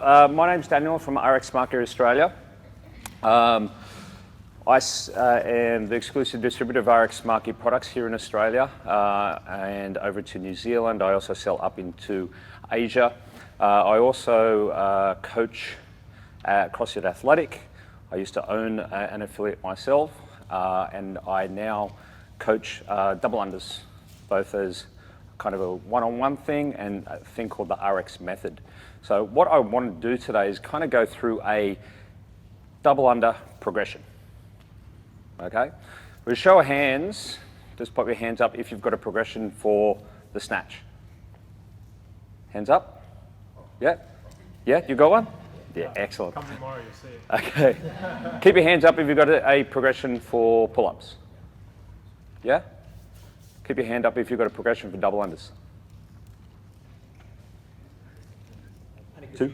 my name's Daniel from RX Market Australia. I am the exclusive distributor of RX Market products here in Australia and over to New Zealand. I also sell up into Asia. I also coach at CrossFit Athletic. I used to own an affiliate myself, and I now coach double unders, both as kind of a one-on-one thing and a thing called the RX method. So what I want to do today is kind of go through a double under progression. Okay? With a show of hands, just pop your hands up if you've got a progression for the snatch. Hands up? Yeah? Yeah, you got one? Yeah, excellent. Come tomorrow, you'll see it. Okay. Keep your hands up if you've got a progression for pull-ups. Yeah? Keep your hand up if you've got a progression for double unders. 2?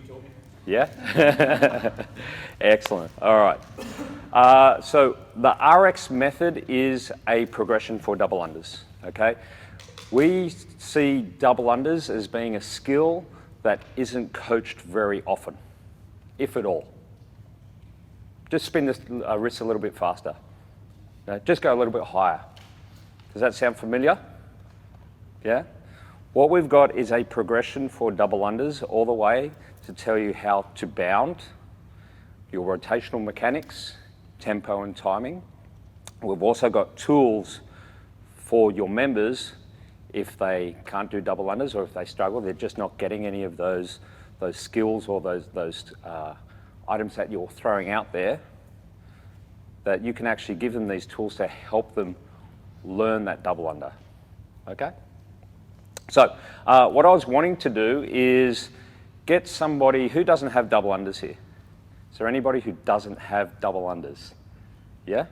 Yeah? Excellent. All right. So the RX method is a progression for double unders. Okay? We see double unders as being a skill that isn't coached very often, if at all. Just spin the wrist a little bit faster. Just go a little bit higher. Does that sound familiar? Yeah? What we've got is a progression for double unders all the way to tell you how to bound, your rotational mechanics, tempo and timing. We've also got tools for your members if they can't do double unders or if they struggle, they're just not getting any of those skills or those items that you're throwing out there, that you can actually give them these tools to help them learn that double under. Okay? So what I was wanting to do is get somebody who doesn't have double unders here. Is there anybody who doesn't have double unders? Yeah?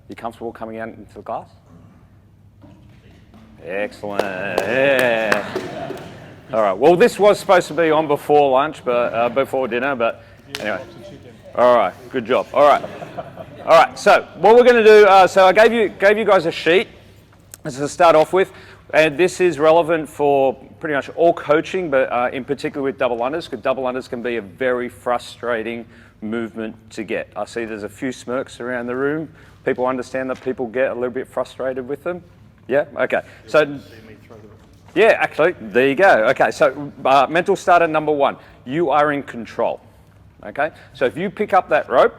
You comfortable coming out into the class? Excellent. Yeah. All right. Well, this was supposed to be on before lunch, but before dinner. But anyway. All right. Good job. All right. All right. So what we're going to do. So I gave you guys a sheet to start off with, and this is relevant for pretty much all coaching, but in particular with double unders, because double unders can be a very frustrating movement to get. I see there's a few smirks around the room. People understand that people get a little bit frustrated with them. Yeah? Okay. So, yeah, actually, there you go. Okay, so mental starter number 1, you are in control. Okay? So if you pick up that rope,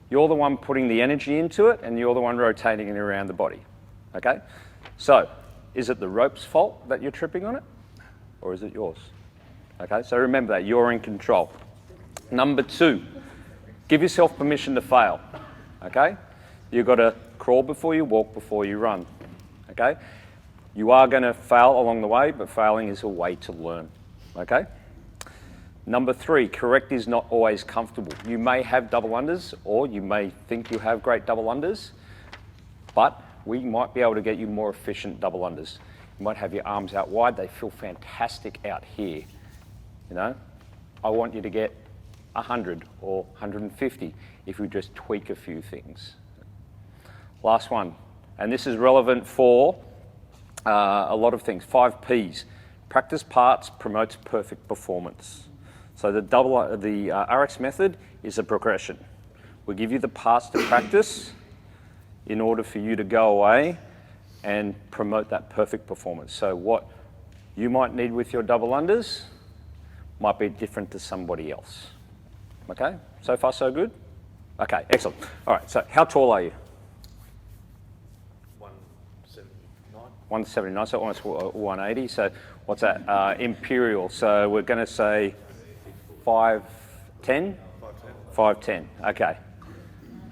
you're the one putting the energy into it and you're the one rotating it around the body. Okay? So, is it the rope's fault that you're tripping on it? Or is it yours? Okay, so remember that, you're in control. Number 2, give yourself permission to fail. Okay? You've got to crawl before you walk, before you run. Okay? You are going to fail along the way, but failing is a way to learn. Okay? Number 3, correct is not always comfortable. You may have double unders, or you may think you have great double unders, but we might be able to get you more efficient double unders. You might have your arms out wide, they feel fantastic out here. You know, I want you to get 100 or 150 if we just tweak a few things. Last one, and this is relevant for a lot of things, 5 Ps. Practice parts promotes perfect performance. So the RX method is a progression. We give you the parts to practice in order for you to go away and promote that perfect performance. So what you might need with your double unders might be different to somebody else. Okay, so far so good? Okay, excellent. All right, so how tall are you? 179. 179, so almost 180. So what's that? Imperial, so we're gonna say 5'10"? 5'10", okay.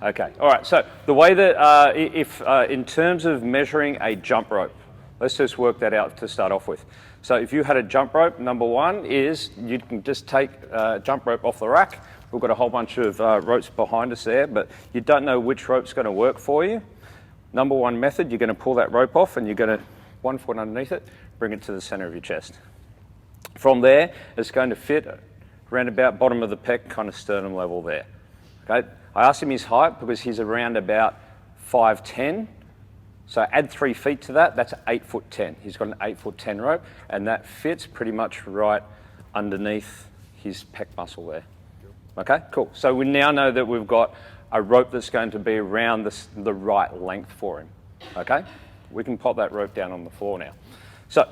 Okay, all right, so the way that, in terms of measuring a jump rope, let's just work that out to start off with. So if you had a jump rope, number 1 is you can just take a jump rope off the rack. We've got a whole bunch of ropes behind us there, but you don't know which rope's gonna work for you. Number 1 method, you're gonna pull that rope off and you're gonna, 1 foot underneath it, bring it to the center of your chest. From there, it's going to fit around about bottom of the pec, kind of sternum level there. Okay? I asked him his height because he's around about 5'10". So add 3 feet to that, that's 8'10". He's got an 8'10" rope, and that fits pretty much right underneath his pec muscle there. Okay, cool. So we now know that we've got a rope that's going to be around the right length for him. Okay, we can pop that rope down on the floor now. So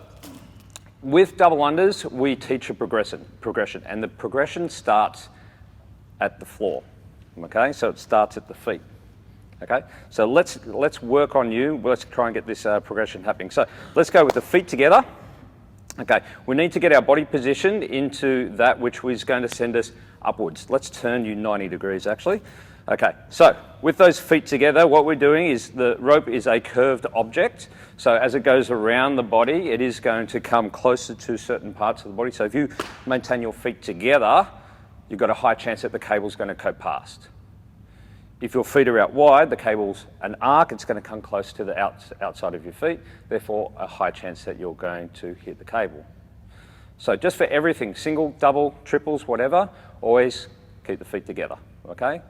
with double unders, we teach a progression, and the progression starts at the floor. Okay, so it starts at the feet. Okay, so let's work on you. Let's try and get this progression happening. So let's go with the feet together. Okay, we need to get our body positioned into that which is going to send us upwards. Let's turn you 90 degrees actually. Okay, so with those feet together, what we're doing is the rope is a curved object. So as it goes around the body, it is going to come closer to certain parts of the body. So if you maintain your feet together, you've got a high chance that the cable's going to go past. If your feet are out wide, the cable's an arc, it's going to come close to the outside of your feet, therefore a high chance that you're going to hit the cable. So just for everything, single, double, triples, whatever, always keep the feet together, okay?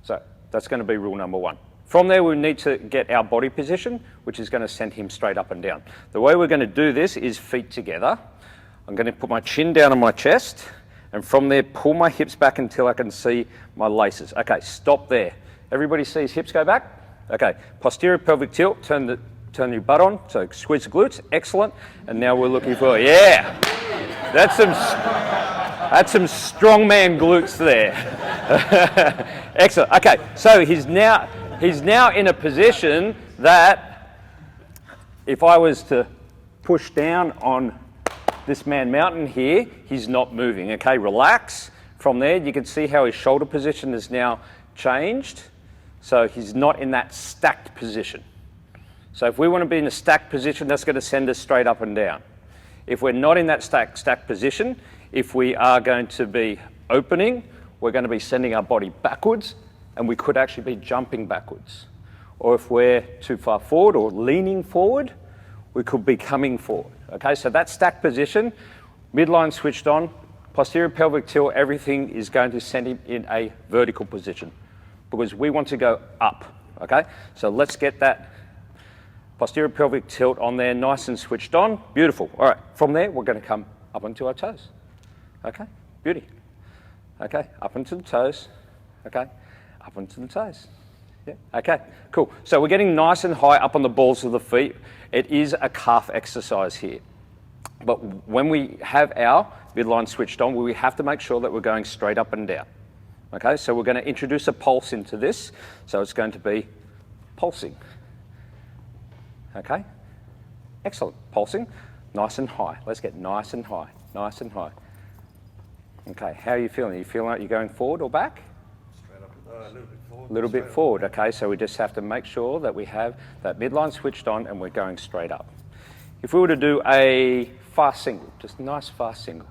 So that's going to be rule number one. From there, we need to get our body position, which is going to send him straight up and down. The way we're going to do this is feet together. I'm going to put my chin down on my chest, and from there, pull my hips back until I can see my laces. Okay, stop there. Everybody sees hips go back? Okay, posterior pelvic tilt, turn your butt on, so squeeze the glutes, excellent. And now we're looking for, yeah, that's some strongman glutes there. Excellent, okay, so he's now in a position that if I was to push down on this man mountain here, he's not moving, okay, relax. From there, you can see how his shoulder position has now changed. So he's not in that stacked position. So if we want to be in a stacked position, that's going to send us straight up and down. If we're not in that stacked position, if we are going to be opening, we're going to be sending our body backwards, and we could actually be jumping backwards. Or if we're too far forward or leaning forward, we could be coming forward. Okay, so that stacked position, midline switched on, posterior pelvic tilt, everything is going to send him in a vertical position, because we want to go up, okay? So let's get that posterior pelvic tilt on there, nice and switched on, beautiful. All right, from there, we're gonna come up onto our toes, okay? Beauty. Okay, up onto the toes, okay? Up onto the toes, yeah, okay, cool. So we're getting nice and high up on the balls of the feet. It is a calf exercise here. But when we have our midline switched on, we have to make sure that we're going straight up and down. Okay, so we're going to introduce a pulse into this. So it's going to be pulsing. Okay, excellent. Pulsing, nice and high. Let's get nice and high, nice and high. Okay, how are you feeling? Are you feeling like you're going forward or back? Straight up, a little bit forward. A little bit forward, okay, so we just have to make sure that we have that midline switched on and we're going straight up. If we were to do a fast single, just a nice fast single.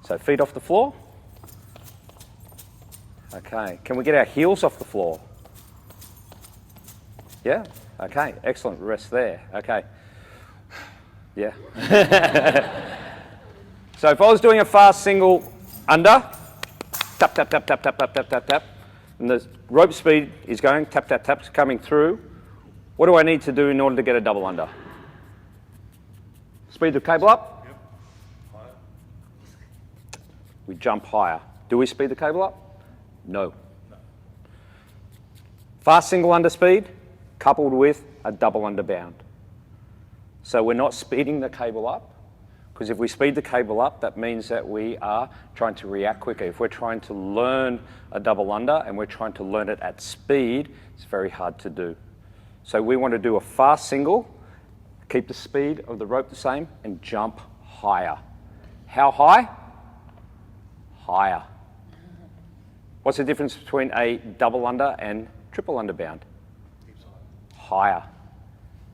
So feet off the floor. Okay, can we get our heels off the floor? Yeah, okay, excellent, rest there, okay. Yeah. So if I was doing a fast single under, tap, tap, tap, tap, tap, tap, tap, tap, tap, and the rope speed is going, tap, tap, tap, coming through, what do I need to do in order to get a double under? Speed the cable up? Yep. Higher. We jump higher. Do we speed the cable up? No. Fast single under speed coupled with a double under bound. So we're not speeding the cable up, because if we speed the cable up, that means that we are trying to react quicker. If we're trying to learn a double under and we're trying to learn it at speed, it's very hard to do. So we want to do a fast single, keep the speed of the rope the same, and jump higher. How high? Higher. What's the difference between a double under and triple under bound? Higher.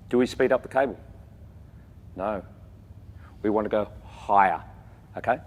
Do we speed up the cable? No. We want to go higher, okay?